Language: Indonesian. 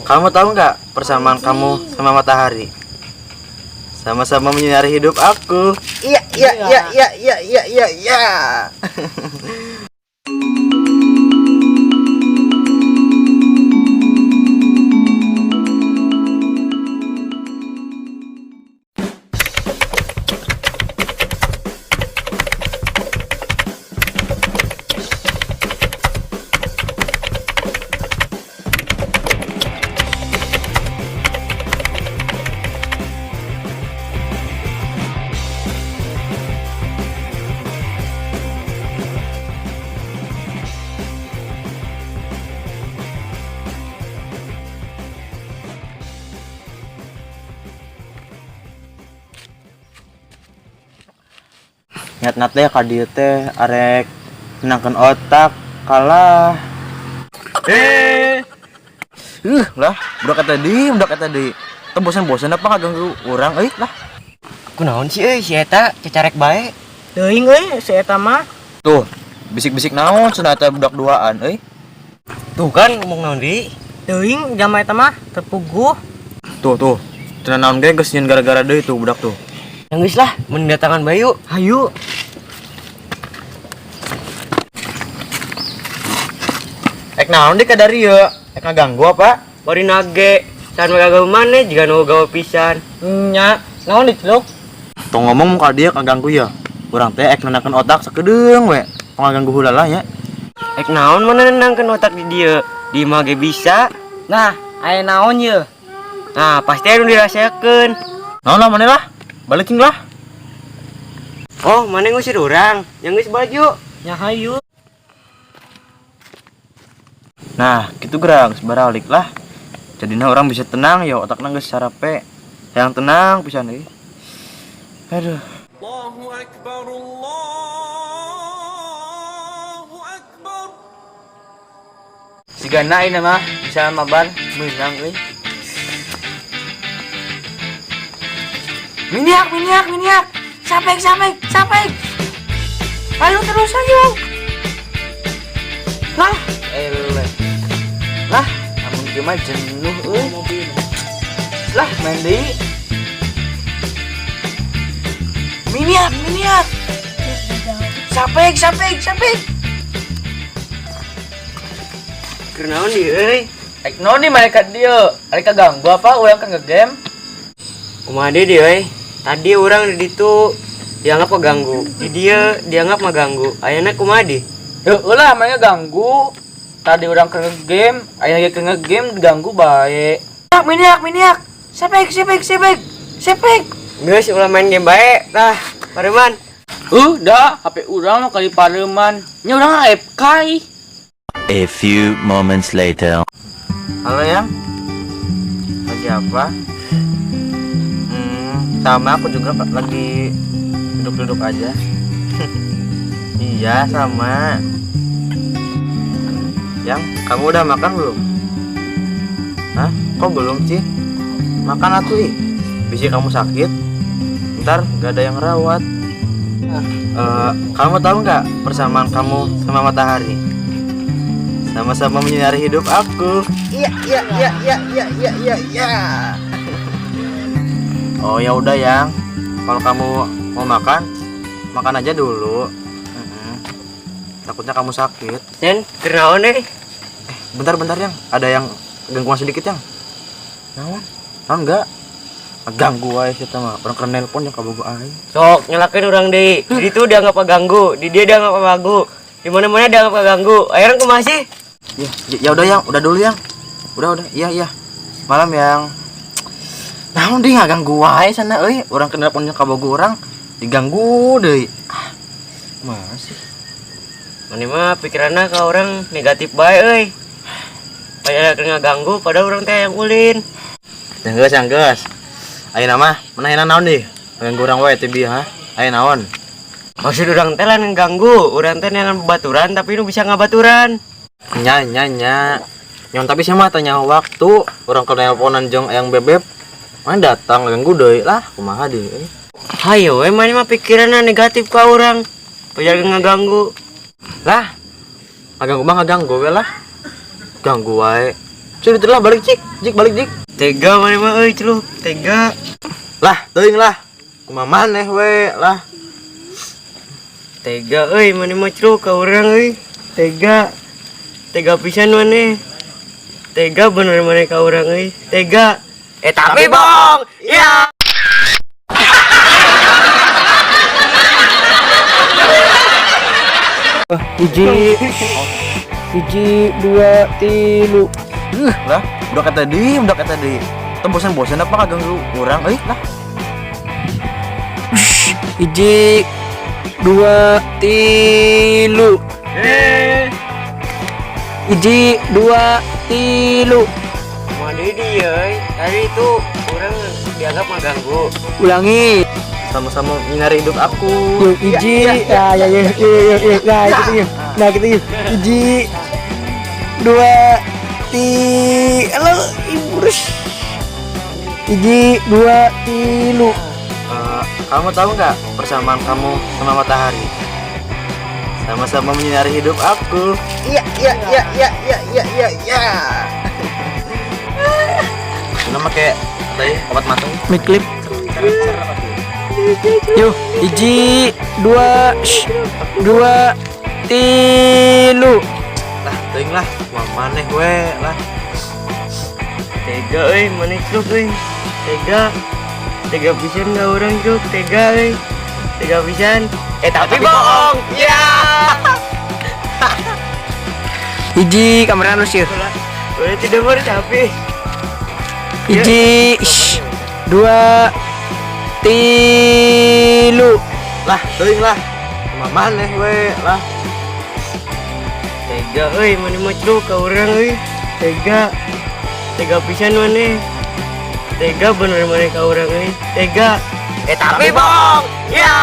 Kamu tahu nggak persamaan kamu sama matahari? Sama-sama menyinari hidup aku. Iya, iya, iya, iya, iya, iya, iya, iya. Niat-niat teh ka dieu teh arek menangkan otak kalah. Lah, budak kata di. Teu bosan-bosan apa ngaganggu urang euy lah. Kunaon sih si eta cecarek bae. Teuing euy si eta mah. Tuh, bisik-bisik naon cenah teh budak duaan euy. Tuh kan ngomong naon di. Teuing jama eta mah terpuguh. Tuh. Cenah naon ge geus nyeun gara-gara deui tuh budak tuh. Yang geus lah mun datangan bayu. Hayu. Ek naon di ka dari ieu? Ek ngaganggu apa? Bari nage. Can gagawe maneh jiga nu gawe pisan. Nya, naon diceluk? Tong ngomong muka dia kaganggu ya. Urang teh ek nenangkeun otak sakedeung we. Pangaganggu heula ya. Ek naon mana nenangkeun otak di dieu? Di mah ge bisa. Nah, aya naon ye? Nah, pasti anu dirasakeun. Naon lah maneh lah. Balikin lah. Oh, maneh ngusir urang. Yang geus baju. Nya hayu. Nah, gitu gerang sebaralik lah. Jadina orang bisa tenang ya otakna geus sarape. Yang tenang pisan euy. Aduh. Allahu Akbar, Allahu Akbar. Sigana ieu mah bisa mabar meunang euy. Minyak. Sapek. Ayo terus ayo. Lah, Eleh. Lah, amun kieu mah jenuh euy. Lah, main deui. minyak. Sapek. Keur naon di euy? Ek naon di malaikat dieu? Ari kaganggu apa urang kan ngegame? Kumaha deui euy? Tadi urang di ditu dianggap ngeganggu. Di dieu dianggap ngeganggu. Ayeuna kumaha di? Heuh lah mah ngeganggu. Tadi urang keur ngegame, aya ge keur ngegame diganggu bae. Minyak. Sapek. Geus ulah main game bae. Tah, pareman. Dah HP urang kali pareman. Nya urang AFK. A few moments later. Halo yang, lagi apa? Sama aku juga lagi duduk-duduk aja. Iya sama. Yang, kamu udah makan belum? Hah? Kok belum sih? Makan atuh ih. Bisa kamu sakit, ntar gak ada yang rawat. Kamu tahu nggak persamaan kamu sama matahari? Sama-sama menyinari hidup aku. Iya. Oh ya udah yang, kalau kamu mau makan aja dulu. Takutnya kamu sakit. Sen, keur naon euy? Bentar yang, ada yang gangguan sedikit yang. Naon enggak? Ganggu aja sih mah. Orang kena nelpon yang kabogo aja. Sok nyalakeun urang deui. Di ditu dianggap ganggu, di dia dianggap ganggu. Di mana-mana dianggap ganggu. Ayeuna kumaha sih? Ya udah yang, udah dulu yang. Udah. Iya. Malam yang. Naon deui ngaganggu wae sana euy. Urang kena nelpon yang kabogo urang diganggu deui. Masih. Mane mah pikiranna ka orang negatif bae euy. Aya keur ngaganggu padahal urang teh yang ulin. Yang geus. Ayeuna mah meunang naon deui? Nganggu urang wae teh bieu ha. Aya naon? Maksud urang teh lain ganggu, urang teh neangan babaturan tapi nu bisa ngabaturan. Nya. Nyon tapi sama tanya waktu orang keur nelponan jeung Eyang Bebeb. Mana datang ganggu deui lah, kumaha deui euy. Hayo we mane mah pikiranna negatif ka urang. Pajar ngaganggu. Lah, ngaganggu mah ngaganggu we lah. Ganggu wae. Sudah telah balik Cik balik Cik. Tega mana mah euy celuk, tega. Lah, teuing lah. Kumaha maneh we lah. Tega euy mana mah celuk ka urang euy. Tega. Tega pisan maneh. Tega bener maneh ka urang euy. Tega. Tapi bohong. Ya. Hiji, dua, tilu. Lah, udah kata deui. Teu bosan-bosan apa kaganggu urang euy lah. Hiji, dua, tilu. Hiji, dua, tilu. Mana dia euy? Tadi itu urang dianggap mengganggu. Ulangi. Sama-sama menyinari hidup aku. Yuk, hiji. Nah, yuk. Nah, gitu yuk. Nah, gitu yuk. Hiji, dua, halo, ibu res. Hiji, dua, tilu. Kamu tahu nggak persamaan kamu sama matahari? Sama-sama menyinari hidup aku. Iya. Nama kayak tadi obat matung. Mic clip. Yuk, hiji, dua, tilu. Lah, teuing lah. Kumaha maneh we lah. Tega euy maneh celuk euy. Tega pisan ka urang celuk, tega euy. Tega pisan. Tapi bohong. Ya. Hiji, kamera halus yuk. Udah tidak tapi. Hiji, dua, tilu. Lah, teuing lah. Kumaha maneh we lah. Tega euy maneh mah celuk ka urang euy. Tega pisan maneh. Tega bener maneh ka urang euy. Tega. Tapi bohong. Ya.